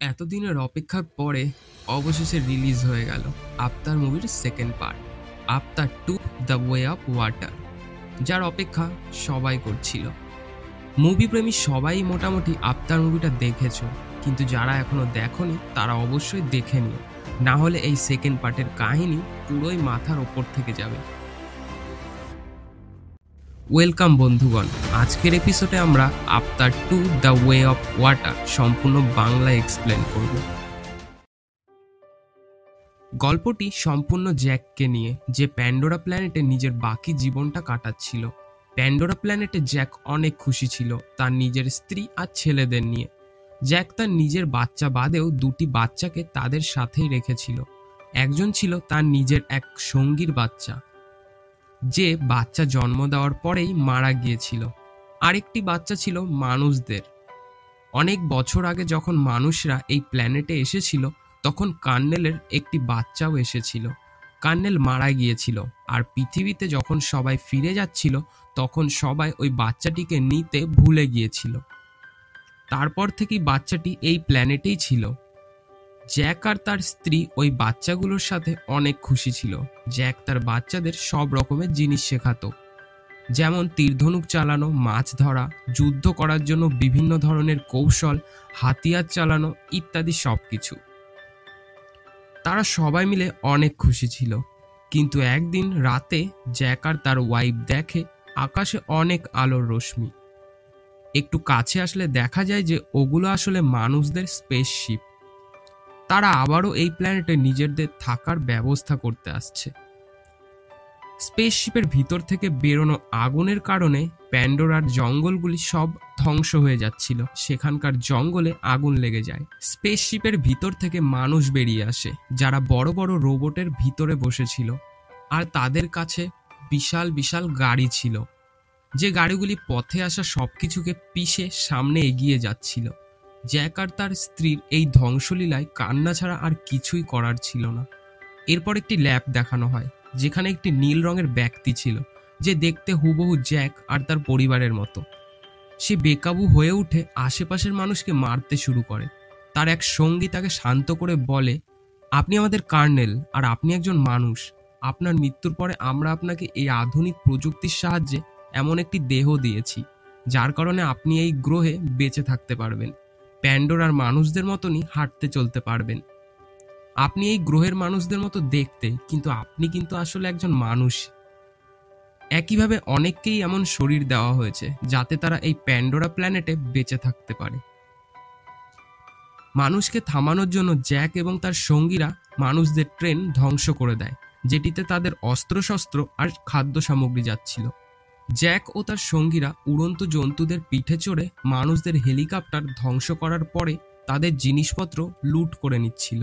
এতদিনের অপেক্ষার পরে অবশেষে রিলিজ হয়ে গেল আফতার মুভির second part, Aftar 2 the way of water, যার অপেক্ষা সবাই করছিল। মুভি প্রেমী সবাই মোটামুটি আফতার মুভিটা দেখেছো, কিন্তু যারা এখনো দেখোনি তারা অবশ্যই দেখে নিও, না হলে এই সেকেন্ড পার্টের কাহিনী পুরোই মাথার ওপর থেকে যাবে। ওয়েলকাম বন্ধুগণ, আজকের এপিসোডে আমরা আফতার 2 দ্য ওয়ে অফ ওয়াটার সম্পূর্ণ বাংলায় এক্সপ্লেন করব। গল্পটি সম্পূর্ণ জ্যাককে নিয়ে, যে প্যান্ডোরা প্ল্যানেটে নিজের বাকি জীবনটা কাটাচ্ছিল। প্যান্ডোরা প্ল্যানেটে জ্যাক অনেক খুশি ছিল তার নিজের স্ত্রী আর ছেলেদের নিয়ে। জ্যাক তার নিজের বাচ্চা বাদেও দুটি বাচ্চাকে তাদের সাথেই রেখেছিল। একজন ছিল তার নিজের এক সঙ্গীর বাচ্চা, যে বাচ্চা জন্ম দেওয়ার পরেই মারা গিয়েছিল। আরেকটি বাচ্চা ছিল মানুষদের। অনেক বছর আগে যখন মানুষরা এই প্ল্যানেটে এসেছিল, তখন কার্নেলের একটি বাচ্চাও এসেছিল। কার্নেল মারা গিয়েছিল, আর পৃথিবীতে যখন সবাই ফিরে যাচ্ছিল তখন সবাই ওই বাচ্চাটিকে নিতে ভুলে গিয়েছিল। তারপর থেকেই বাচ্চাটি এই প্ল্যানেটেই ছিল। জ্যাক আর তার স্ত্রী ওই বাচ্চাগুলোর সাথে অনেক খুশি ছিল। জ্যাক তার বাচ্চাদের সব রকমের জিনিস শেখাতো, যেমন তীরধনুক চালানো, মাছ ধরা, যুদ্ধ করার জন্য বিভিন্ন ধরনের কৌশল, হাতিয়ার চালানো ইত্যাদি সবকিছু। তারা সবাই মিলে অনেক খুশি ছিল। কিন্তু একদিন রাতে জ্যাক আর তার ওয়াইফ দেখে আকাশে অনেক আলোর রশ্মি। একটু কাছে আসলে দেখা যায় যে ওগুলো আসলে মানুষদের স্পেসশিপ। তারা আবারও এই প্ল্যানেটে নিজেদের থাকার ব্যবস্থা করতে আসছে। স্পেসশিপের ভিতর থেকে বেরোনো আগুনের কারণে প্যান্ডোরার জঙ্গলগুলি সব ধ্বংস হয়ে যাচ্ছিল। সেখানকার জঙ্গলে আগুন লেগে যায়। স্পেসশিপের ভিতর থেকে মানুষ বেরিয়ে আসে, যারা বড় বড় রোবটের ভিতরে বসেছিল, আর তাদের কাছে বিশাল বিশাল গাড়ি ছিল, যে গাড়িগুলি পথে আসা সবকিছুকে পিষে সামনে এগিয়ে যাচ্ছিল। জ্যাক আর তার স্ত্রীর এই ধ্বংসলীলায় কান্না ছাড়া আর কিছুই করার ছিল না। এরপর একটি ল্যাব দেখানো হয়, যেখানে একটি নীল রঙের ব্যক্তি ছিল, যে দেখতে হুবহু জ্যাক আর তার পরিবারের মতো। সে বেকাবু হয়ে উঠে আশেপাশের মানুষকে মারতে শুরু করে। তার এক সঙ্গী তাকে শান্ত করে বলে, আপনি আমাদের কার্নেল, আর আপনি একজন মানুষ। আপনার মৃত্যুর পরে আমরা আপনাকে এই আধুনিক প্রযুক্তির সাহায্যে এমন একটি দেহ দিয়েছি, যার কারণে আপনি এই গ্রহে বেঁচে থাকতে পারবেন, প্যান্ডোরার মানুষদের মতনই হাঁটতে চলতে পারবেন। আপনি এই গ্রহের মানুষদের মতো দেখতে, কিন্তু আপনি কিন্তু আসলে একজন মানুষ। একইভাবে অনেককেই এমন শরীর দেওয়া হয়েছে যাতে তারা এই প্যান্ডোরা প্ল্যানেটে বেঁচে থাকতে পারে। মানুষকে থামানোর জন্য জ্যাক এবং তার সঙ্গীরা মানুষদের ট্রেন ধ্বংস করে দেয়, যেটিতে তাদের অস্ত্রশস্ত্র আর খাদ্য সামগ্রী যাচ্ছিল। জ্যাক ও তার সঙ্গীরা উড়ন্ত জন্তুদের পিঠে চড়ে মানুষদের হেলিকপ্টার ধ্বংস করার পরে তাদের জিনিসপত্র লুট করে নিচ্ছিল।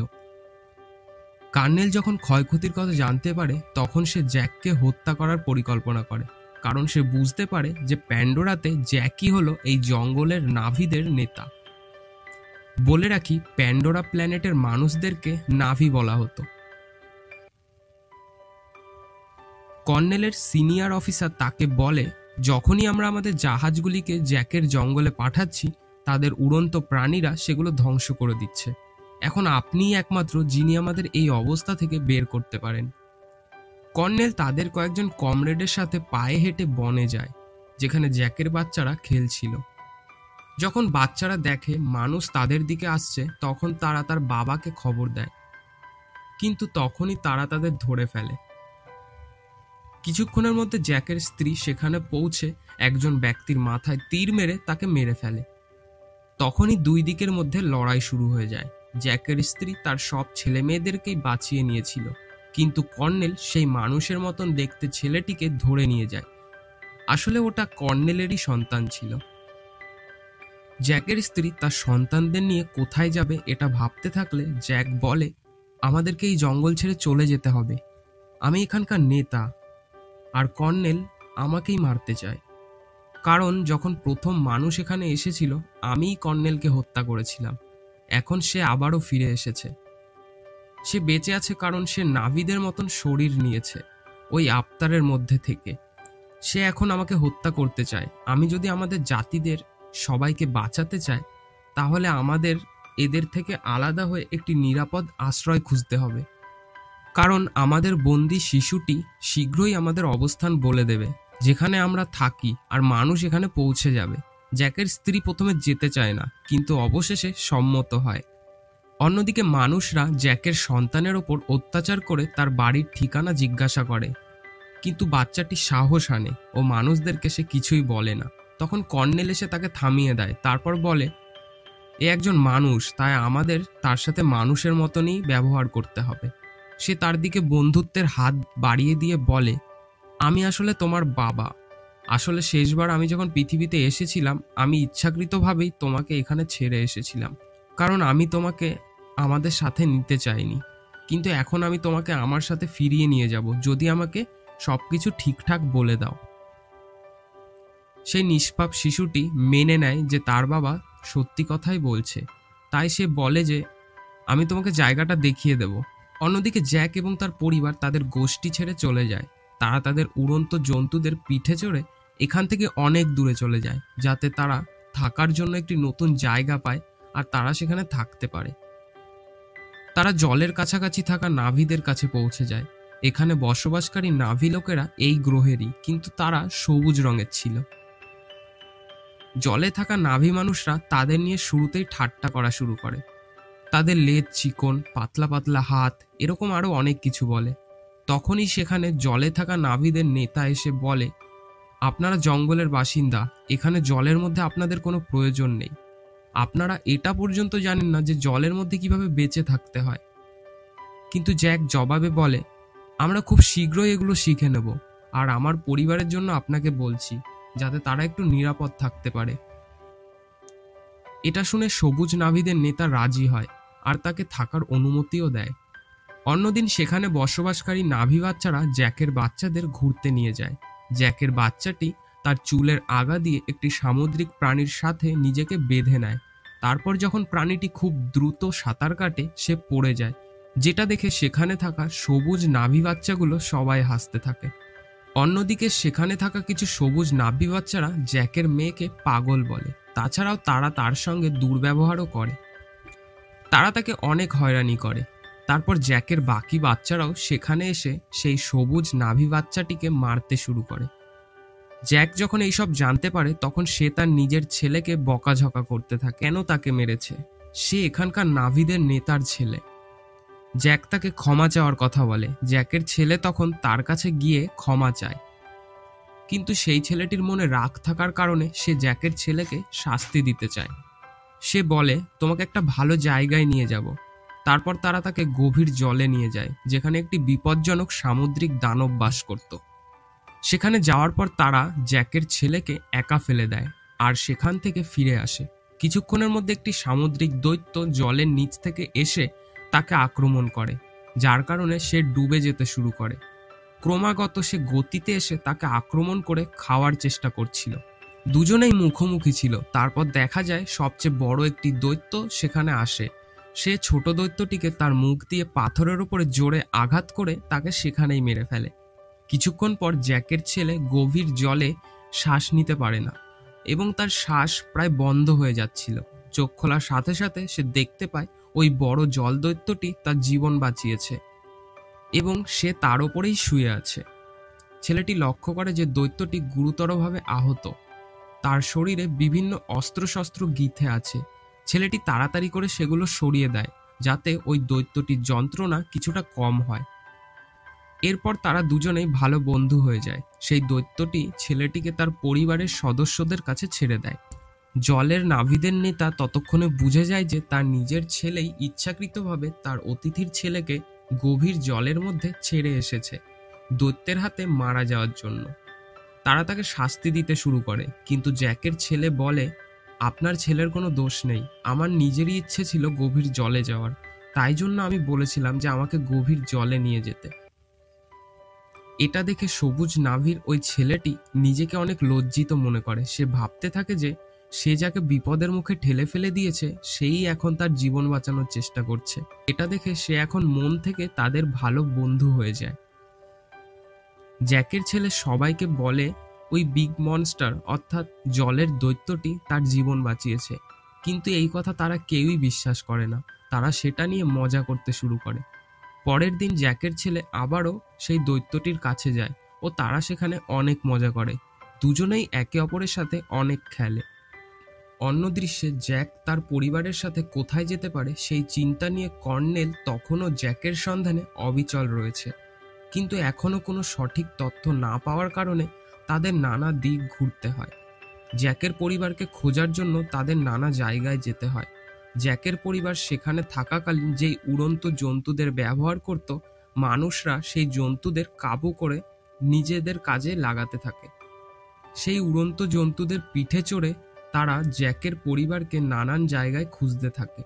কার্নেল যখন ক্ষয়ক্ষতির কথা জানতে পারে, তখন সে জ্যাককে হত্যা করার পরিকল্পনা করে, কারণ সে বুঝতে পারে যে প্যান্ডোরাতে জ্যাকই হলো এই জঙ্গলের নাভিদের নেতা। বলে রাখি, প্যান্ডোরা প্ল্যানেটের মানুষদেরকে নাভি বলা হতো। কর্নেলের সিনিয়র অফিসার তাকে বলে, যখনই আমরা আমাদের জাহাজগুলিকে জ্যাকের জঙ্গলে পাঠাচ্ছি, তাদের উড়ন্ত প্রাণীরা সেগুলো ধ্বংস করে দিচ্ছে। এখন আপনিই একমাত্র যিনি আমাদের এই অবস্থা থেকে বের করতে পারেন। কর্নেল তাদের কয়েকজন কমরেডের সাথে পায়ে হেঁটে বনে যায়, যেখানে জ্যাকের বাচ্চারা খেলছিল। যখন বাচ্চারা দেখে মানুষ তাদের দিকে আসছে, তখন তারা তার বাবাকে খবর দেয়, কিন্তু তখনই তারা তাদের ধরে ফেলে। কিছুক্ষণের মধ্যে জ্যাকের স্ত্রী সেখানে পৌঁছে একজন ব্যক্তির মাথায় তীর মেরে তাকে মেরে ফেলে। তখনই দুই দিকের মধ্যে লড়াই শুরু হয়ে যায়। জ্যাকের স্ত্রী তার সব ছেলে মেয়েদেরকেই বাঁচিয়ে নিয়েছিল, কিন্তু কর্নেল সেই মানুষের মতন দেখতে ছেলেটিকে ধরে নিয়ে যায়। আসলে ওটা কর্নেলেরই সন্তান ছিল। জ্যাকের স্ত্রী তার সন্তানদের নিয়ে কোথায় যাবে এটা ভাবতে থাকলে জ্যাক বলে, আমাদেরকে এই জঙ্গল ছেড়ে চলে যেতে হবে। আমি এখানকার নেতা, আর কর্নেল আমাকেই মারতে চায়, কারণ যখন প্রথম মানুষ এখানে এসেছিল আমিই কর্নেলকে হত্যা করেছিলাম। এখন সে আবারও ফিরে এসেছে। সে বেঁচে আছে কারণ সে নাভিদের মতন শরীর নিয়েছে ওই আফতারের মধ্যে থেকে। সে এখন আমাকে হত্যা করতে চায়। আমি যদি আমাদের জাতিদের সবাইকে বাঁচাতে চাই, তাহলে আমাদের এদের থেকে আলাদা হয়ে একটি নিরাপদ আশ্রয় খুঁজতে হবে, কারণ আমাদের বন্দি শিশুটি শীঘ্রই আমাদের অবস্থান বলে দেবে যেখানে আমরা থাকি, আর মানুষ এখানে পৌঁছে যাবে। জ্যাকের স্ত্রী প্রথমে যেতে চায় না, কিন্তু অবশেষে সম্মত হয়। অন্যদিকে মানুষরা জ্যাকের সন্তানের ওপর অত্যাচার করে তার বাড়ির ঠিকানা জিজ্ঞাসা করে, কিন্তু বাচ্চাটি সাহস আনে ও মানুষদেরকে সে কিছুই বলে না। তখন কর্নেল এসে তাকে থামিয়ে দেয়, তারপর বলে, এ একজন মানুষ, তাই আমাদের তার সাথে মানুষের মতনই ব্যবহার করতে হবে। সে তার দিকে বন্ধুত্বের হাত বাড়িয়ে দিয়ে বলে, আমি আসলে তোমার বাবা। আসলে শেষবার আমি যখন পৃথিবীতে এসেছিলাম, আমি ইচ্ছাকৃতভাবেই তোমাকে এখানে ছেড়ে এসেছিলাম, কারণ আমি তোমাকে আমাদের সাথে নিতে চাইনি। কিন্তু এখন আমি তোমাকে আমার সাথে ফিরিয়ে নিয়ে যাব যদি আমাকে সবকিছু ঠিকঠাক বলে দাও। সেই নিষ্পাপ শিশুটি মেনে নেয় যে তার বাবা সত্যি কথাই বলছে, তাই সে বলে যে আমি তোমাকে জায়গাটা দেখিয়ে দেব। অন্যদিকে জ্যাক এবং তার পরিবার তাদের গোষ্ঠী ছেড়ে চলে যায়। তারা তাদের উড়ন্ত জন্তুদের পিঠে চড়ে এখান থেকে অনেক দূরে চলে যায়, যাতে তারা থাকার জন্য একটি নতুন জায়গা পায় আর তারা সেখানে থাকতে পারে। তারা জলের কাছাকাছি থাকা নাভিদের কাছে পৌঁছে যায়। এখানে বসবাসকারী নাভি লোকেরা এই গ্রহেরই, কিন্তু তারা সবুজ রঙের ছিল। জলে থাকা নাভি মানুষরা তাদের নিয়ে শুরুতেই ঠাট্টা করা শুরু করে। তাদের লেজ চিকন, পাতলা পাতলা হাত, এরকম আরো অনেক কিছু বলে। তখনই সেখানে জলে থাকা নাভিদের নেতা এসে বলে, আপনারা জঙ্গলের বাসিন্দা, এখানে জলের মধ্যে আপনাদের কোনো প্রয়োজন নেই। আপনারা এটা পর্যন্ত জানেন না যে জলের মধ্যে কিভাবে বেঁচে থাকতে হয়। কিন্তু জ্যাক জবাবে বলে, আমরা খুব শীঘ্রই এগুলো শিখে নেব, আর আমার পরিবারের জন্য আপনাকে বলছি, যাতে তারা একটু নিরাপদ থাকতে পারে। এটা শুনে সবুজ নাভিদের নেতা রাজি হয় আর তাকে থাকার অনুমতিও দেয়। অন্যদিন সেখানে বসবাসকারী নাভি বাচ্চারা জ্যাকের বাচ্চাদের ঘুরতে নিয়ে যায়। জ্যাকের বাচ্চাটি তার চুলের আগা দিয়ে একটি সামুদ্রিক প্রাণীর সাথে নিজেকে বেঁধে নেয়। তারপর যখন প্রাণীটি খুব দ্রুত সাঁতার কাটে, সে পড়ে যায়, যেটা দেখে সেখানে থাকা সবুজ নাভি বাচ্চাগুলো সবাই হাসতে থাকে। অন্যদিকে সেখানে থাকা কিছু সবুজ নাভি বাচ্চারা জ্যাকের মেয়েকে পাগল বলে। তাছাড়াও তারা তার সঙ্গে দুর্ব্যবহারও করে। তারা তাকে অনেক হয়রানি করে। তারপর জ্যাকের বাকি বাচ্চারাও সেখানে এসে সেই সবুজ নাভি বাচ্চাটিকে মারতে শুরু করে। জ্যাক যখন এইসব জানতে পারে, তখন সে তার নিজের ছেলেকে বকাঝকা করতে থাকে, কেন তাকে মেরেছে। সে এখানকার নাভিদের নেতার ছেলে। জ্যাক তাকে ক্ষমা চাওয়ার কথা বলে। জ্যাকের ছেলে তখন তার কাছে গিয়ে ক্ষমা চায়, কিন্তু সেই ছেলেটির মনে রাগ থাকার কারণে সে জ্যাকের ছেলেকে শাস্তি দিতে চায়। সে বলে, তোমাকে একটা ভালো জায়গায় নিয়ে যাব। তারপর তারা তাকে গভীর জলে নিয়ে যায়, যেখানে একটি বিপজ্জনক সামুদ্রিক দানব বাস করত। সেখানে যাওয়ার পর তারা জ্যাকের ছেলেকে একা ফেলে দেয় আর সেখান থেকে ফিরে আসে। কিছুক্ষণের মধ্যে একটি সামুদ্রিক দৈত্য জলের নিচ থেকে এসে তাকে আক্রমণ করে, যার কারণে সে ডুবে যেতে শুরু করে। ক্রমাগত সে গতিতে এসে তাকে আক্রমণ করে খাওয়ার চেষ্টা করছিল। দুজনেই মুখোমুখি ছিল। তারপর দেখা যায় সবচেয়ে বড় একটি দৈত্য সেখানে আসে। সে ছোট দৈত্যটিকে তার মুখ দিয়ে পাথরের উপরে জোরে আঘাত করে তাকে সেখানেই মেরে ফেলে। কিছুক্ষণ পর জ্যাকের ছেলে গভীর জলে শ্বাস নিতে পারে না এবং তার শ্বাস প্রায় বন্ধ হয়ে যাচ্ছিল। চোখ খোলার সাথে সাথে সে দেখতে পায় ওই বড় জল দৈত্যটি তার জীবন বাঁচিয়েছে এবং সে তার ওপরেই শুয়ে আছে। ছেলেটি লক্ষ্য করে যে দৈত্যটি গুরুতরভাবে আহত। তার শরীরে বিভিন্ন অস্ত্রশস্ত্র গিঁথে আছে। ছেলেটি তাড়াতাড়ি করে সেগুলো সরিয়ে দেয়, যাতে ওই দৈত্যটির যন্ত্রণা কিছুটা কম হয়। এরপর তারা দুজনেই ভালো বন্ধু হয়ে যায়। সেই দৈত্যটি ছেলেটিকে তার পরিবারের সদস্যদের কাছে ছেড়ে দেয়। জলের নাভিদের নেতা ততক্ষণে বুঝে যায় যে তার নিজের ছেলেই ইচ্ছাকৃতভাবে তার অতিথির ছেলেকে গভীর জলের মধ্যে ছেড়ে এসেছে দৈত্যের হাতে মারা যাওয়ার জন্য। তারা তাকে শাস্তি দিতে শুরু করে, কিন্তু জ্যাকের ছেলে বলে, আপনার ছেলের কোনো দোষ নেই। আমার নিজেরই ইচ্ছে ছিল গভীর জলে যাওয়ার, তাই জন্য আমি বলেছিলাম যে আমাকে গভীর জলে নিয়ে যেতে। এটা দেখে সবুজ নাভির ওই ছেলেটি নিজেকে অনেক লজ্জিত মনে করে। সে ভাবতে থাকে যে সে যাকে বিপদের মুখে ঠেলে ফেলে দিয়েছে সেই এখন তার জীবন বাঁচানোর চেষ্টা করছে। এটা দেখে সে এখন মন থেকে তাদের ভালো বন্ধু হয়ে যায়। জ্যাকের ছেলে সবাইকে বলে ওই বিগ মনস্টার অর্থাৎ জলের দৈত্যটি তার জীবন বাঁচিয়েছে কিন্তু এই কথা তারা কেউই বিশ্বাস করে না। তারা সেটা নিয়ে মজা করতে শুরু করে। পরের দিন জ্যাকের ছেলে আবারও সেই দৈত্যটির কাছে যায় ও তারা সেখানে অনেক মজা করে। দুজনেই একে অপরের সাথে অনেক খেলে। অন্য দৃশ্যে জ্যাক তার পরিবারের সাথে কোথায় যেতে পারে সেই চিন্তা নিয়ে কর্নেল তখনও জ্যাকের সন্ধানে অবিচল রয়েছে। কিন্তু এখনও কোনো সঠিক তথ্য না পাওয়ার কারণে তাদের নানা দিক ঘুরতে হয়। জ্যাকের পরিবারকে খোঁজার জন্য তাদের নানা জায়গায় যেতে হয়। জ্যাকের পরিবার সেখানে থাকাকালীন যেই উড়ন্ত জন্তুদের ব্যবহার করত, মানুষরা সেই জন্তুদের কাবু করে নিজেদের কাজে লাগাতে থাকে। সেই উড়ন্ত জন্তুদের পিঠে চড়ে তারা জ্যাকের পরিবারকে নানান জায়গায় খুঁজতে থাকে।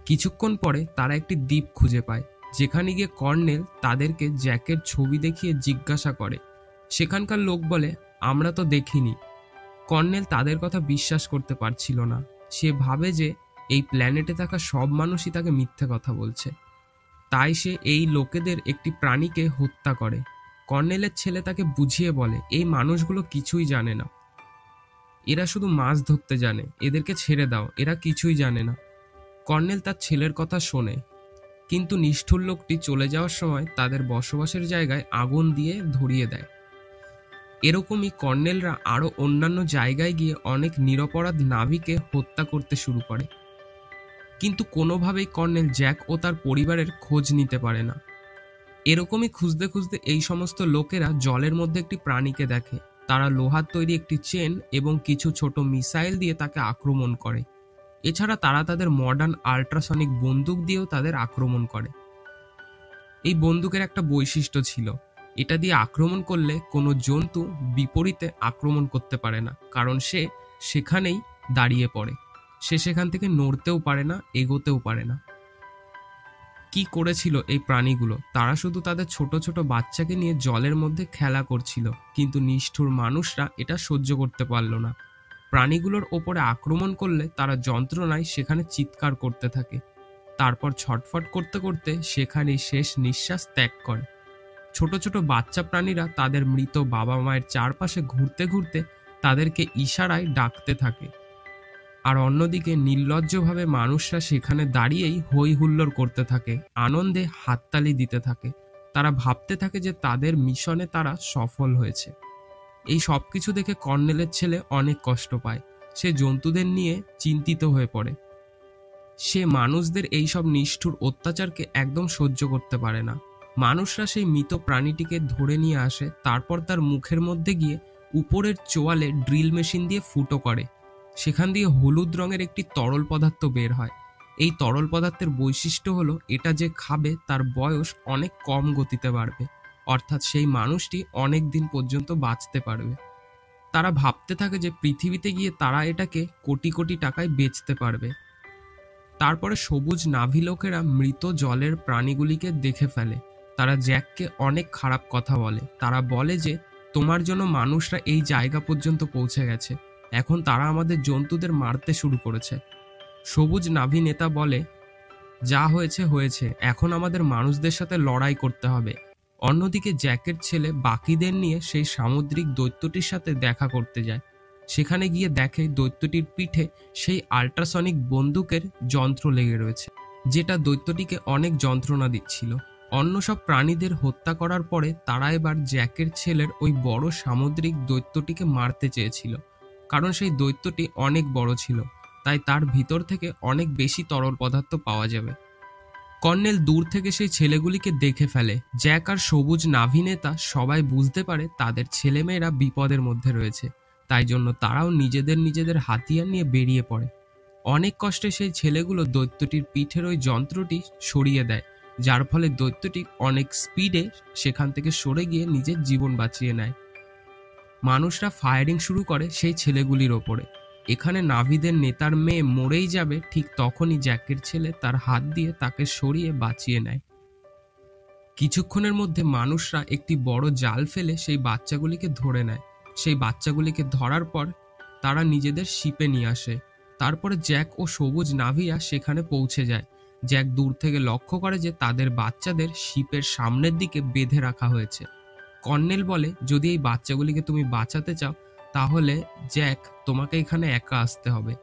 কিছুক্ষণ পরে তারা একটি দ্বীপ খুঁজে পায়, যেখানে গিয়ে কর্নেল তাদেরকে জ্যাকের ছবি দেখিয়ে জিজ্ঞাসা করে। সেখানকার লোক বলে, আমরা তো দেখিনি। কর্নেল তাদের কথা বিশ্বাস করতে পারছিল না। সে ভাবে যে এই প্ল্যানেটে থাকা সব মানুষই তাকে মিথ্যে কথা বলছে। তাই সে এই লোকেদের একটি প্রাণীকে হত্যা করে। কর্নেলের ছেলে তাকে বুঝিয়ে বলে, এই মানুষগুলো কিছুই জানে না, এরা শুধু মাছ ধরতে জানে, এদেরকে ছেড়ে দাও, এরা কিছুই জানে না। কর্নেল তার ছেলের কথা শোনে, কিন্তু নিষ্ঠুর লোকটি চলে যাওয়ার সময় তাদের বসবাসের জায়গায় আগুন দিয়ে ধরিয়ে দেয়। এরকমই কর্নেলরা আরও অন্যান্য জায়গায় গিয়ে অনেক নিরপরাধ নাবিককে হত্যা করতে শুরু করে। কিন্তু কোনোভাবেই কর্নেল জ্যাক ও তার পরিবারের খোঁজ নিতে পারে না। এরকমই খুঁজতে খুঁজতে এই সমস্ত লোকেরা জলের মধ্যে একটি প্রাণীকে দেখে। তারা লোহার তৈরি একটি চেন এবং কিছু ছোট মিসাইল দিয়ে তাকে আক্রমণ করে। এছাড়া তারা তাদের মডার্ন আল্ট্রাসনিক বন্দুক দিয়েও তাদের আক্রমণ করে। এই বন্দুকের একটা বৈশিষ্ট্য ছিল, এটা দিয়ে আক্রমণ করলে কোনো জন্তু বিপরীতে আক্রমণ করতে পারে না, কারণ সে সেখানেই দাঁড়িয়ে পড়ে। সে সেখান থেকে নড়তেও পারে না, এগোতেও পারে না। কি করেছিল এই প্রাণীগুলো? তারা শুধু তাদের ছোট ছোট বাচ্চাকে নিয়ে জলের মধ্যে খেলা করছিল, কিন্তু নিষ্ঠুর মানুষরা এটা সহ্য করতে পারল না। প্রাণীগুলোর ওপরে আক্রমণ করলে তারা যন্ত্রণায় সেখানে চিৎকার করতে থাকে। তারপর ছটফট করতে করতে সেখানেই শেষ নিঃশ্বাস ত্যাগ করে। ছোট ছোট বাচ্চা প্রাণীরা তাদের মৃত বাবা মায়ের চারপাশে ঘুরতে ঘুরতে তাদেরকে ইশারায় ডাকতে থাকে। আর অন্যদিকে নির্লজ্জভাবে মানুষরা সেখানে দাঁড়িয়েই হই হুল্লোড় করতে থাকে, আনন্দে হাততালি দিতে থাকে। তারা ভাবতে থাকে যে তাদের মিশনে তারা সফল হয়েছে। এই সব কিছু দেখে কর্নেলের ছেলে অনেক কষ্ট পায়। সে জন্তুদের নিয়ে চিন্তিত হয়ে পড়ে। সে মানুষদের এই সব নিষ্ঠুর অত্যাচারকে একদম সহ্য করতে পারে না। মানুষরা সেই মৃত প্রাণীটিকে ধরে নিয়ে আসে, তারপর তার মুখের মধ্যে গিয়ে উপরের চোয়ালে ড্রিল মেশিন দিয়ে ফুটো করে। সেখান দিয়ে হলুদ রঙের একটি তরল পদার্থ বের হয়। এই তরল পদার্থের বৈশিষ্ট্য হলো, এটা যে খাবে তার বয়স অনেক কম গতিতে বাড়বে, অর্থাৎ সেই মানুষটি অনেক দিন পর্যন্ত বাঁচতে পারবে। তারা ভাবতে থাকে যে পৃথিবীতে গিয়ে তারা এটাকে কোটি কোটি টাকায় বেচতে পারবে। তারপরে সবুজ নাভি লোকেরা মৃত জলের প্রাণীগুলিকে দেখে ফেলে। তারা জ্যাককে অনেক খারাপ কথা বলে। তারা বলে যে তোমার জন্য মানুষরা এই জায়গা পর্যন্ত পৌঁছে গেছে, এখন তারা আমাদের জন্তুদের মারতে শুরু করেছে। সবুজ নাভি নেতা বলে, যা হয়েছে হয়েছে, এখন আমাদের মানুষদের সাথে লড়াই করতে হবে। অন্যদিকে জ্যাকের ছেলে বাকিদের নিয়ে সেই সামুদ্রিক দৈত্যটির সাথে দেখা করতে যায়। সেখানে গিয়ে দেখে দৈত্যটির পিঠে সেই আল্ট্রাসনিক বন্দুকের যন্ত্র লেগে রয়েছে, যেটা দৈত্যটিকে অনেক যন্ত্রণা দিচ্ছিল। অন্য সব প্রাণীদের হত্যা করার পরে তারা এবার জ্যাকের ছেলের ওই বড় সামুদ্রিক দৈত্যটিকে মারতে চেয়েছিল, কারণ সেই দৈত্যটি অনেক বড় ছিল, তাই তার ভিতর থেকে অনেক বেশি তরল পদার্থ পাওয়া যাবে। কর্নেল দূর থেকে সেই ছেলেগুলিকে দেখে ফেলে। জ্যাক আর সবুজ নাভি নেতা সবাই বুঝতে পারে তাদের ছেলেমেয়েরা বিপদের মধ্যে রয়েছে, তাই জন্য তারাও নিজেদের নিজেদের হাতিয়ার নিয়ে বেরিয়ে পড়ে। অনেক কষ্টে সেই ছেলেগুলো দৈত্যটির পিঠের ওই যন্ত্রটি সরিয়ে দেয়, যার ফলে দৈত্যটি অনেক স্পিডে সেখান থেকে সরে গিয়ে নিজের জীবন বাঁচিয়ে নেয়। মানুষরা ফায়ারিং শুরু করে সেই ছেলেগুলির ওপরে। এখানে নাভিদের নেতার মেয়ে মরেই যাবে, ঠিক তখনই জ্যাকের ছেলে তার হাত দিয়ে তাকে সরিয়ে বাঁচিয়ে নেয়। কিছুক্ষণের মধ্যে মানুষরা একটি বড় জাল ফেলে সেই বাচ্চাগুলিকে ধরে নেয়। সেই বাচ্চাগুলিকে ধরার পর তারা নিজেদের শিপে নিয়ে আসে। তারপরে জ্যাক ও সবুজ নাভিয়া সেখানে পৌঁছে যায়। জ্যাক দূর থেকে লক্ষ্য করে যে তাদের বাচ্চাদের শিপের সামনের দিকে বেঁধে রাখা হয়েছে। কর্নেল বলে, যদি এই বাচ্চাগুলিকে তুমি বাঁচাতে চাও তাহলে জ্যাক তোমাকে এখানে একা আসতে হবে।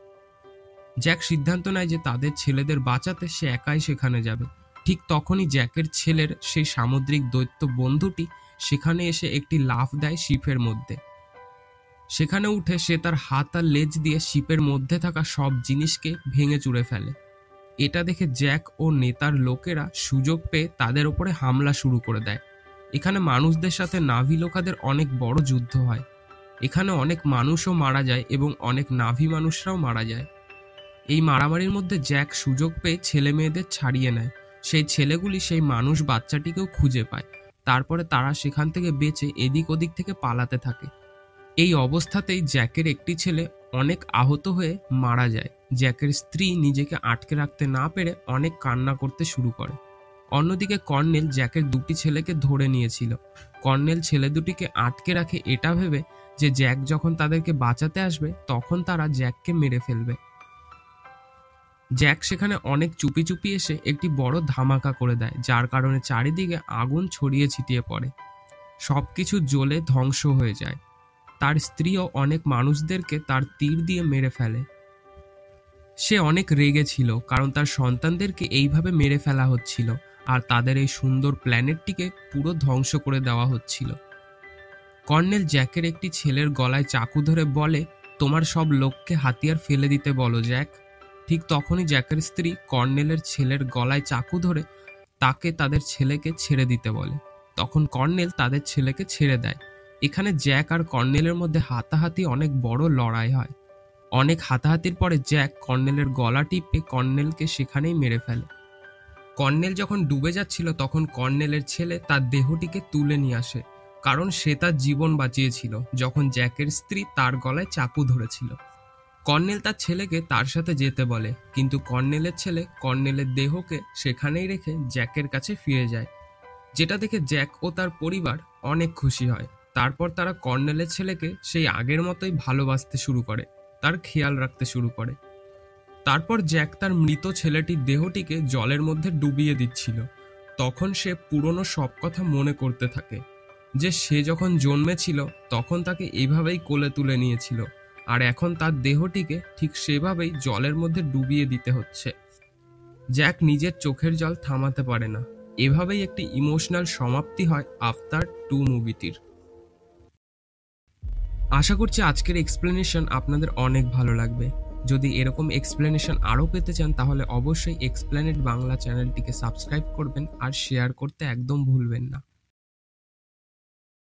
জ্যাক সিদ্ধান্ত নেয় যে তাদের ছেলেদের বাঁচাতে সে একাই সেখানে যাবে। ঠিক তখনই জ্যাকের ছেলের সেই সামুদ্রিক দৈত্য বন্ধুটি সেখানে এসে একটি লাফ দেয় শিপের মধ্যে। সেখানে উঠে সে তার হাত আর লেজ দিয়ে শিপের মধ্যে থাকা সব জিনিসকে ভেঙে চুরে ফেলে। এটা দেখে জ্যাক ও নেতার লোকেরা সুযোগ পেয়ে তাদের ওপরে হামলা শুরু করে দেয়। এখানে মানুষদের সাথে নাভি লোকাদের অনেক বড় যুদ্ধ হয়। এখানে অনেক মানুষও মারা যায় এবং অনেক নাভি মানুষরাও মারা যায়। এই মারামারির মধ্যে জ্যাক সুযোগ পেয়ে ছেলে মেয়েদের ছাড়িয়ে নেয়। সেই ছেলেগুলি সেই মানুষ বাচ্চাটিকেও খুঁজে পায়। তারপরে তারা সেখান থেকে বেঁচে এদিক ওদিক থেকে পালাতে থাকে। এই অবস্থাতেই জ্যাকের একটি ছেলে অনেক আহত হয়ে মারা যায়। জ্যাকের স্ত্রী নিজেকে আটকে রাখতে না পেরে অনেক কান্না করতে শুরু করে। অন্যদিকে কর্নেল জ্যাকের দুটি ছেলেকে ধরে নিয়েছিল। কর্নেল ছেলে দুটিকে আটকে রাখে এটা ভেবে যে জ্যাক যখন তাদেরকে বাঁচাতে আসবে তখন তারা জ্যাককে মেরে ফেলবে। জ্যাক সেখানে অনেক চুপি চুপি এসে একটি বড় ধামাকা করে দেয়, যার কারণে চারিদিকে আগুন ছড়িয়ে ছিটিয়ে পড়ে। সবকিছু জ্বলে ধ্বংস হয়ে যায়। তার স্ত্রীও অনেক মানুষদেরকে তার তীর দিয়ে মেরে ফেলে। সে অনেক রেগে ছিল, কারণ তার সন্তানদেরকে এইভাবে মেরে ফেলা হচ্ছিল আর তাদের এই সুন্দর প্ল্যানেটটিকে পুরো ধ্বংস করে দেওয়া হচ্ছিল। কর্নেল জ্যাকের একটি ছেলের গলায় চাকু ধরে বলে, তোমার সব লোককে হাতিয়ার ফেলে দিতে বলো জ্যাক। ঠিক তখনই জ্যাকের স্ত্রী কর্নেলের ছেলের গলায় চাকু ধরে তাকে তাদের ছেলেকে ছেড়ে দিতে বলে। তখন কর্নেল তাদের ছেলেকে ছেড়ে দেয়। এখানে জ্যাক আর কর্নেলের মধ্যে হাতাহাতি অনেক বড় লড়াই হয়। অনেক হাতাহাতির পরে জ্যাক কর্নেলের গলা টিপে কর্নেলকে সেখানেই মেরে ফেলে। কর্নেল যখন ডুবে যাচ্ছিল তখন কর্নেলের ছেলে তার দেহটিকে তুলে নিয়ে আসে, কারণ সে তার জীবন বাঁচিয়েছিল যখন জ্যাকের স্ত্রী তার গলায় চাকু ধরেছিল। কর্নেল তার ছেলেকে তার সাথে যেতে বলে, কিন্তু কর্নেলের ছেলে কর্নেলের দেহকে সেখানেই রেখে জ্যাকের কাছে ফিরে যায়, যেটা দেখে জ্যাক ও তার পরিবার অনেক খুশি হয়। তারপর তারা কর্নেলের ছেলেকে সেই আগের মতোই ভালোবাসতে শুরু করে, তার খেয়াল রাখতে শুরু করে। তারপর জ্যাক তার মৃত ছেলেটির দেহটিকে জলের মধ্যে ডুবিয়ে দিচ্ছিল। তখন সে পুরনো সব কথা মনে করতে থাকে, যে সে যখন জন্মেছিল তখন তাকে এইভাবেই কোলে তুলে নিয়েছিল, আর এখন তার দেহটিকে ঠিক সেভাবেই জলের মধ্যে ডুবিয়ে দিতে হচ্ছে। জ্যাক নিজের চোখের জল থামাতে পারে না। এভাবেই একটি ইমোশনাল সমাপ্তি হয় আফটার 2 মুভিটির। আশা করছি আজকের এক্সপ্লেনেশন আপনাদের অনেক ভালো লাগবে। যদি এরকম এক্সপ্লেনেশন আরও পেতে চান তাহলে অবশ্যই এক্সপ্লেনেট বাংলা চ্যানেলটিকে সাবস্ক্রাইব করবেন আর শেয়ার করতে একদম ভুলবেন না।